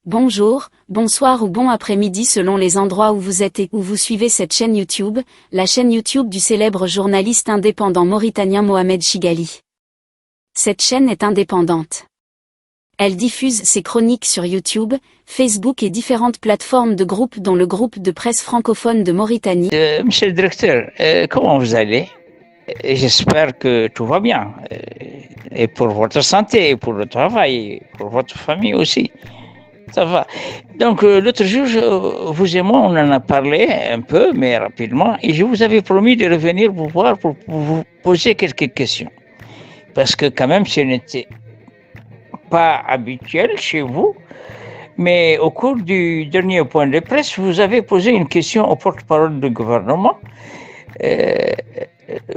Bonjour, bonsoir ou bon après-midi selon les endroits où vous êtes et où vous suivez cette chaîne YouTube, la chaîne YouTube du célèbre journaliste indépendant mauritanien Mohamed Chigali. Cette chaîne est indépendante. Elle diffuse ses chroniques sur YouTube, Facebook et différentes plateformes de groupes dont le groupe de presse francophone de Mauritanie. Monsieur le directeur, comment vous allez? J'espère que tout va bien. Et pour votre santé, pour le travail, pour votre famille aussi. Ça va. Donc, l'autre jour, vous et moi, on en a parlé un peu, mais rapidement, et je vous avais promis de revenir vous voir pour vous poser quelques questions. Parce que quand même, ce n'était pas habituel chez vous, mais au cours du dernier point de presse, vous avez posé une question au porte-parole du gouvernement,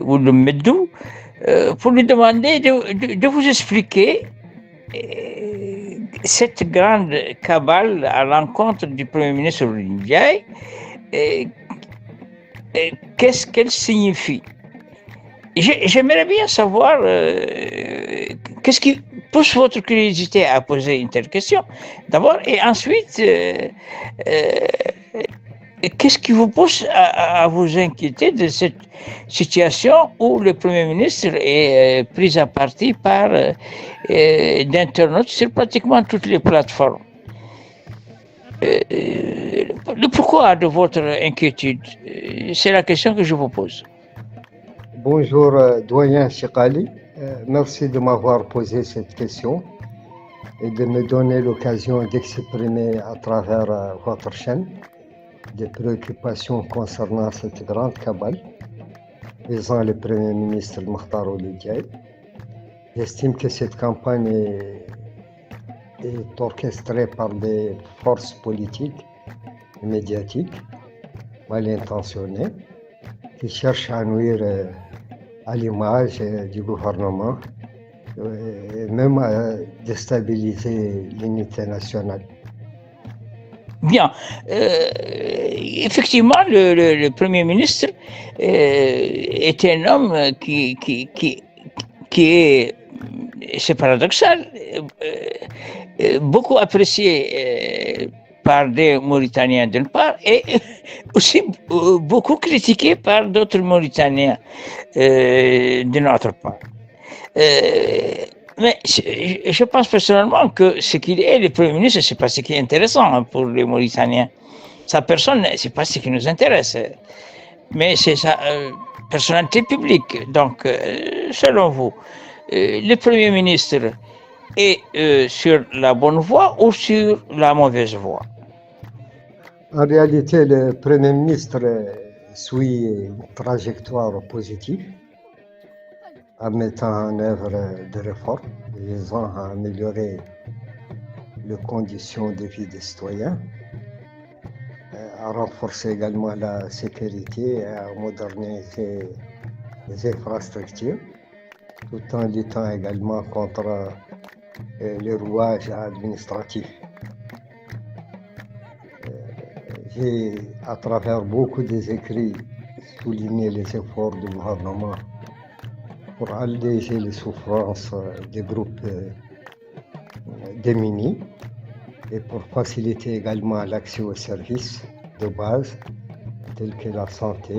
ou le Medou, pour lui demander de vous expliquer cette grande cabale à l'encontre du Premier ministre Ndiaye, qu'est-ce qu'elle signifie? J'aimerais bien savoir qu'est-ce qui pousse votre curiosité à poser une telle question, d'abord, et ensuite, qu'est-ce qui vous pousse à vous inquiéter de cette situation où le Premier ministre est pris à partie par d'internautes sur pratiquement toutes les plateformes? Le pourquoi de votre inquiétude? C'est la question que je vous pose. Bonjour, doyen Chigali. Merci de m'avoir posé cette question et de me donner l'occasion d'exprimer à travers votre chaîne des préoccupations concernant cette grande cabale visant le Premier ministre Mokhtar Ould Ndiaye. J'estime que cette campagne est orchestrée par des forces politiques et médiatiques mal intentionnées qui cherchent à nuire à l'image du gouvernement et même à déstabiliser l'unité nationale. Bien. Effectivement, le Premier ministre est un homme qui est, c'est paradoxal, beaucoup apprécié par des Mauritaniens d'une part et aussi beaucoup critiqué par d'autres Mauritaniens d'une autre part. Mais je pense personnellement que ce qu'il est, le Premier ministre, c'est pas ce qui est intéressant pour les Mauritaniens. Sa personne, c'est pas ce qui nous intéresse. Mais c'est sa personnalité publique. Donc, selon vous, le Premier ministre est sur la bonne voie ou sur la mauvaise voie? En réalité, le Premier ministre suit une trajectoire positive en mettant en œuvre des réformes visant à améliorer les conditions de vie des citoyens, à renforcer également la sécurité et à moderniser les infrastructures, tout en luttant également contre les rouages administratifs. J'ai, à travers beaucoup des écrits, souligné les efforts du gouvernement pour alléger les souffrances des groupes démunis et pour faciliter également l'accès aux services de base, telles que la santé,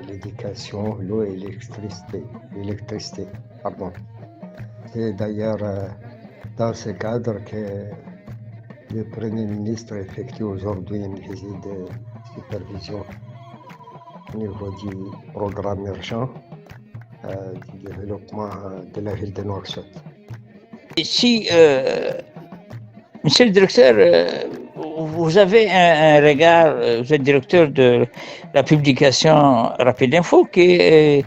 l'éducation, l'eau et l'électricité. Pardon. C'est d'ailleurs dans ce cadre que le Premier ministre effectue aujourd'hui une visite de supervision au niveau du programme urgent du développement de la ville de Nouakchott. Et si, monsieur le directeur, vous avez un regard, vous êtes directeur de la publication Rapide Info, qui est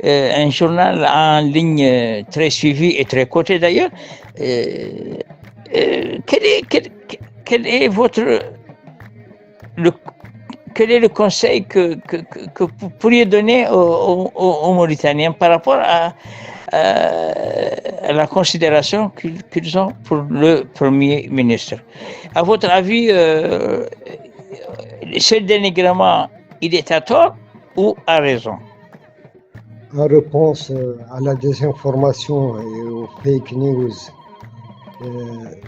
un journal en ligne très suivi et très coté d'ailleurs. Quel est le conseil que vous pourriez donner aux Mauritaniens par rapport à la considération qu'ils ont pour le Premier ministre? À votre avis, ce dénigrement, il est à tort ou à raison? En réponse à la désinformation et aux fake news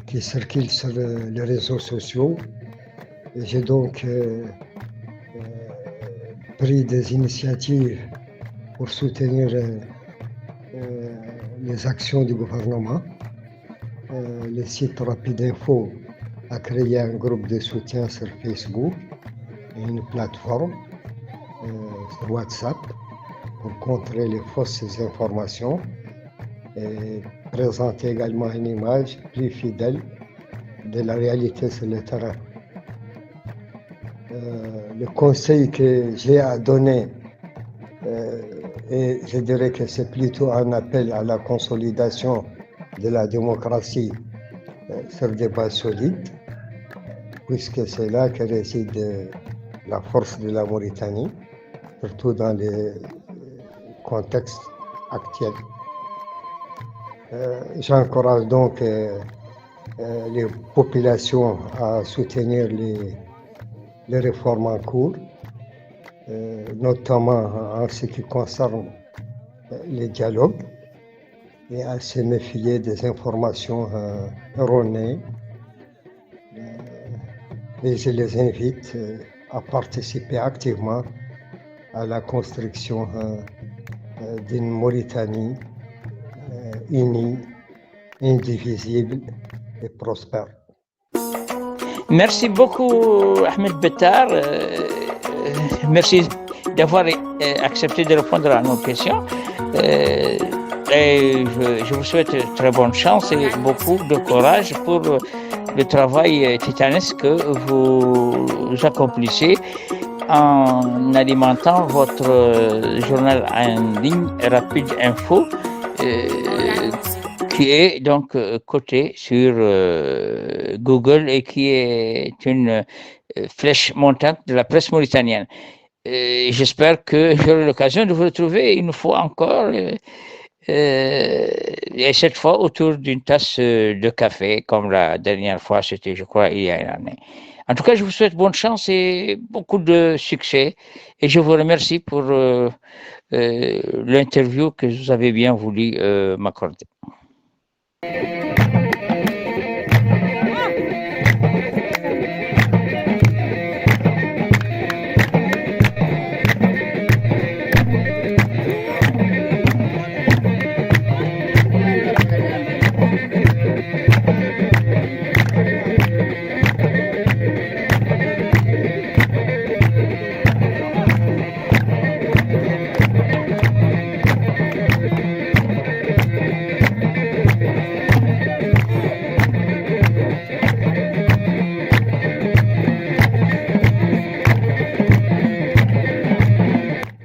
qui circulent sur les réseaux sociaux, j'ai donc pris des initiatives pour soutenir les actions du gouvernement. Le site Rapide Info a créé un groupe de soutien sur Facebook et une plateforme sur WhatsApp pour contrer les fausses informations et présenter également une image plus fidèle de la réalité sur le terrain. Le conseil que j'ai à donner, et je dirais que c'est plutôt un appel à la consolidation de la démocratie sur des bases solides, puisque c'est là que réside la force de la Mauritanie, surtout dans les contextes actuels. J'encourage donc les populations à soutenir les réformes en cours, notamment en ce qui concerne les dialogues, et à se méfier des informations erronées. Et je les invite à participer activement à la construction d'une Mauritanie unie, indivisible et prospère. Merci beaucoup, Ahmed Bettar. Merci d'avoir accepté de répondre à nos questions. Et je vous souhaite très bonne chance et beaucoup de courage pour le travail titanesque que vous accomplissez en alimentant votre journal en ligne Rapide Info, qui est donc coté sur Google et qui est une flèche montante de la presse mauritanienne. J'espère que j'aurai l'occasion de vous retrouver une fois encore, et cette fois autour d'une tasse de café, comme la dernière fois, c'était, je crois, il y a une année. En tout cas, je vous souhaite bonne chance et beaucoup de succès. Et je vous remercie pour l'interview que vous avez bien voulu m'accorder.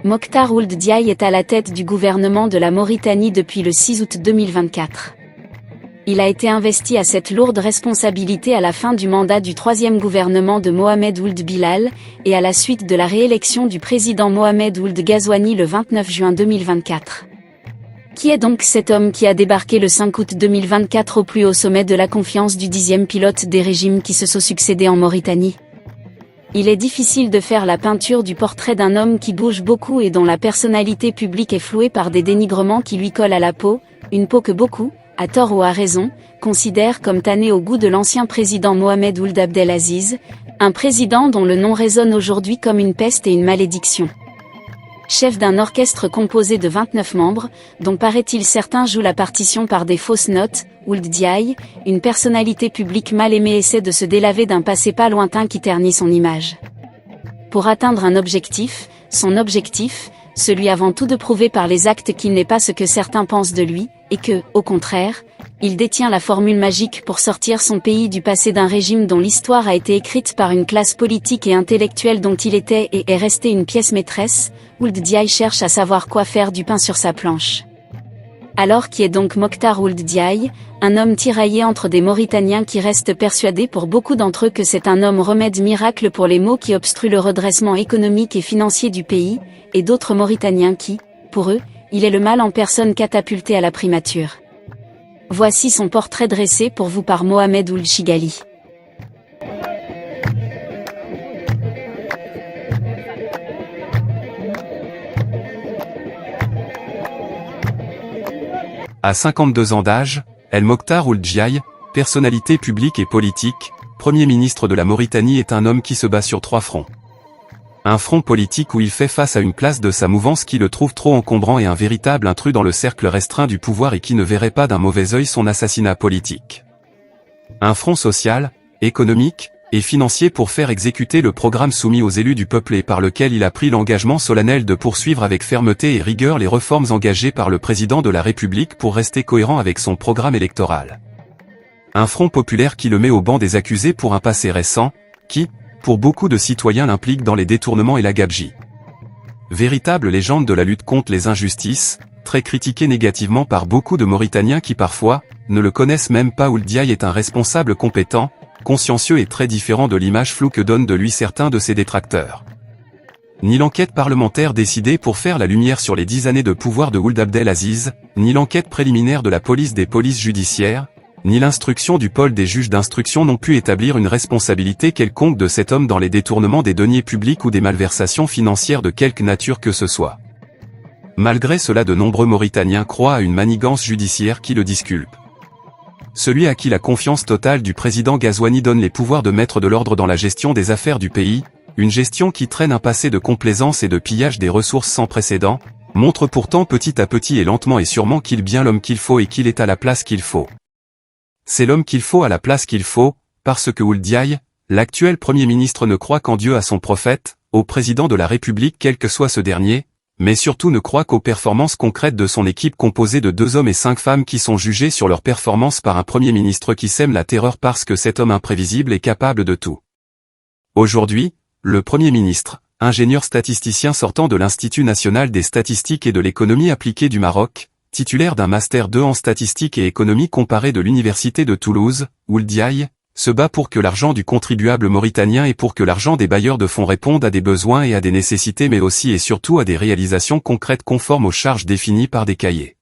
Mokhtar Ould Diaye est à la tête du gouvernement de la Mauritanie depuis le 6 août 2024. Il a été investi à cette lourde responsabilité à la fin du mandat du troisième gouvernement de Mohamed Ould Bilal, et à la suite de la réélection du président Mohamed Ould Ghazouani le 29 juin 2024. Qui est donc cet homme qui a débarqué le 5 août 2024 au plus haut sommet de la confiance du 10e pilote des régimes qui se sont succédés en Mauritanie? Il est difficile de faire la peinture du portrait d'un homme qui bouge beaucoup et dont la personnalité publique est flouée par des dénigrements qui lui collent à la peau, une peau que beaucoup, à tort ou à raison, considère comme tanné au goût de l'ancien président Mohamed Ould Abdelaziz, un président dont le nom résonne aujourd'hui comme une peste et une malédiction. Chef d'un orchestre composé de 29 membres, dont paraît-il certains jouent la partition par des fausses notes, Ould Diaye, une personnalité publique mal aimée, essaie de se délaver d'un passé pas lointain qui ternit son image. Pour atteindre un objectif, son objectif, celui avant tout de prouver par les actes qu'il n'est pas ce que certains pensent de lui, et que, au contraire, il détient la formule magique pour sortir son pays du passé d'un régime dont l'histoire a été écrite par une classe politique et intellectuelle dont il était et est resté une pièce maîtresse. Ould Diaye cherche à savoir quoi faire du pain sur sa planche. Alors qui est donc Mokhtar Ould Diaye, un homme tiraillé entre des Mauritaniens qui restent persuadés pour beaucoup d'entre eux que c'est un homme remède miracle pour les maux qui obstruent le redressement économique et financier du pays, et d'autres Mauritaniens qui, pour eux, il est le mal en personne catapulté à la primature. Voici son portrait dressé pour vous par Mohamed Ould Chigali. À 52 ans d'âge, El Mokhtar Ould Diaye, personnalité publique et politique, Premier ministre de la Mauritanie, est un homme qui se bat sur 3 fronts. Un front politique où il fait face à une classe de sa mouvance qui le trouve trop encombrant et un véritable intrus dans le cercle restreint du pouvoir et qui ne verrait pas d'un mauvais œil son assassinat politique. Un front social, économique et financier pour faire exécuter le programme soumis aux élus du peuple et par lequel il a pris l'engagement solennel de poursuivre avec fermeté et rigueur les réformes engagées par le président de la République pour rester cohérent avec son programme électoral. Un front populaire qui le met au banc des accusés pour un passé récent, qui, pour beaucoup de citoyens, l'implique dans les détournements et la gabegie. Véritable légende de la lutte contre les injustices, très critiquée négativement par beaucoup de Mauritaniens qui parfois, ne le connaissent même pas. Ould Diaye est un responsable compétent, consciencieux et très différent de l'image floue que donnent de lui certains de ses détracteurs. Ni l'enquête parlementaire décidée pour faire la lumière sur les 10 années de pouvoir de Ould Abdelaziz, ni l'enquête préliminaire de la police des polices judiciaires, ni l'instruction du pôle des juges d'instruction n'ont pu établir une responsabilité quelconque de cet homme dans les détournements des deniers publics ou des malversations financières de quelque nature que ce soit. Malgré cela, de nombreux Mauritaniens croient à une manigance judiciaire qui le disculpe. Celui à qui la confiance totale du président Ghazouani donne les pouvoirs de mettre de l'ordre dans la gestion des affaires du pays, une gestion qui traîne un passé de complaisance et de pillage des ressources sans précédent, montre pourtant petit à petit et lentement et sûrement qu'il est bien l'homme qu'il faut et qu'il est à la place qu'il faut. C'est l'homme qu'il faut à la place qu'il faut, parce que Ould Diaye, l'actuel Premier ministre, ne croit qu'en Dieu, à son prophète, au président de la République quel que soit ce dernier, mais surtout ne croit qu'aux performances concrètes de son équipe composée de 2 hommes et 5 femmes qui sont jugés sur leurs performances par un Premier ministre qui sème la terreur parce que cet homme imprévisible est capable de tout. Aujourd'hui, le Premier ministre, ingénieur statisticien sortant de l'Institut national des statistiques et de l'économie appliquée du Maroc, titulaire d'un Master 2 en statistique et économie comparée de l'Université de Toulouse, Ould Diaye, se bat pour que l'argent du contribuable mauritanien et pour que l'argent des bailleurs de fonds réponde à des besoins et à des nécessités, mais aussi et surtout à des réalisations concrètes conformes aux charges définies par des cahiers.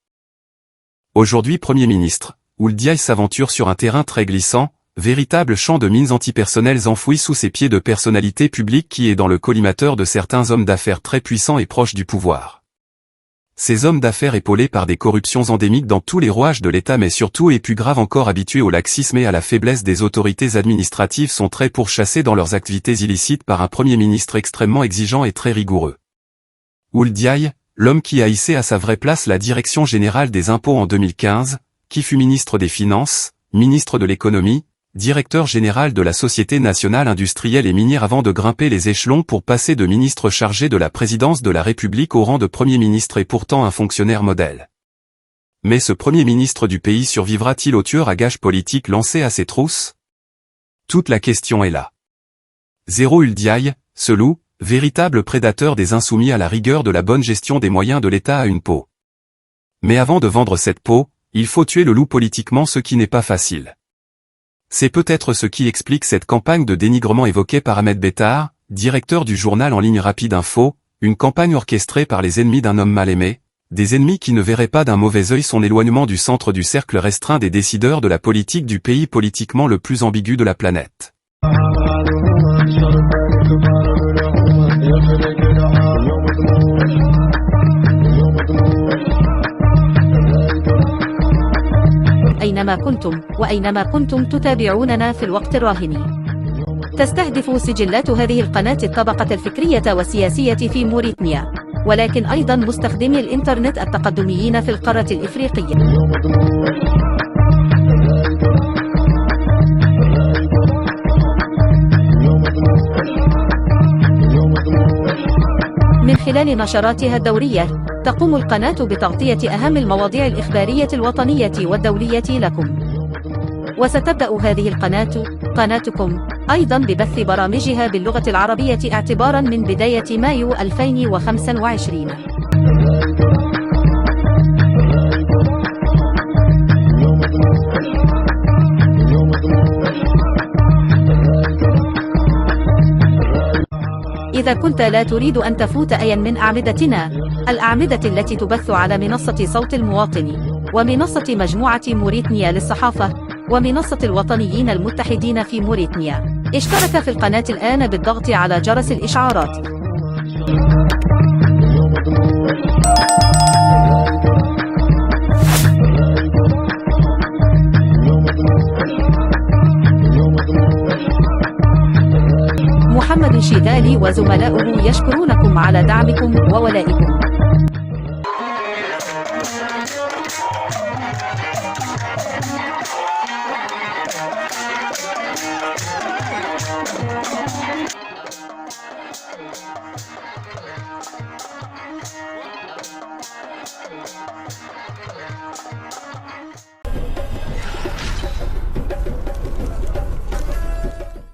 Aujourd'hui Premier ministre, Ould Diaye s'aventure sur un terrain très glissant, véritable champ de mines antipersonnelles enfoui sous ses pieds de personnalités publiques qui est dans le collimateur de certains hommes d'affaires très puissants et proches du pouvoir. Ces hommes d'affaires épaulés par des corruptions endémiques dans tous les rouages de l'État, mais surtout et plus grave encore habitués au laxisme et à la faiblesse des autorités administratives, sont très pourchassés dans leurs activités illicites par un Premier ministre extrêmement exigeant et très rigoureux. Ould Diaye, l'homme qui a hissé à sa vraie place la Direction générale des impôts en 2015, qui fut ministre des Finances, ministre de l'économie, directeur général de la Société nationale industrielle et minière avant de grimper les échelons pour passer de ministre chargé de la présidence de la République au rang de Premier ministre et pourtant un fonctionnaire modèle. Mais ce Premier ministre du pays survivra-t-il au tueur à gages politique lancé à ses trousses? Toute la question est là. Zéro. Ould Diaye, ce loup, véritable prédateur des insoumis à la rigueur de la bonne gestion des moyens de l'État, a une peau. Mais avant de vendre cette peau, il faut tuer le loup politiquement, ce qui n'est pas facile. C'est peut-être ce qui explique cette campagne de dénigrement évoquée par Ahmed Betar, directeur du journal en ligne Rapide Info, une campagne orchestrée par les ennemis d'un homme mal aimé, des ennemis qui ne verraient pas d'un mauvais œil son éloignement du centre du cercle restreint des décideurs de la politique du pays politiquement le plus ambigu de la planète. أينما كنتم وأينما كنتم تتابعوننا في الوقت الراهن. تستهدف سجلات هذه القناة الطبقة الفكرية والسياسية في موريتانيا، ولكن أيضا مستخدمي الإنترنت التقدميين في القارة الإفريقية. من خلال نشراتها الدورية، تقوم القناة بتغطية أهم المواضيع الإخبارية الوطنية والدولية لكم. وستبدأ هذه القناة، قناتكم، أيضا ببث برامجها باللغة العربية اعتبارا من بداية مايو 2025. إذا كنت لا تريد أن تفوت أيا من أعمدتنا، الأعمدة التي تبث على منصة صوت المواطن، ومنصة مجموعة موريتانيا للصحافة، ومنصة الوطنيين المتحدين في موريتانيا، اشترك في القناة الآن بالضغط على جرس الإشعارات. محمد شيدالي وزملاؤه يشكرونكم على دعمكم وولائكم.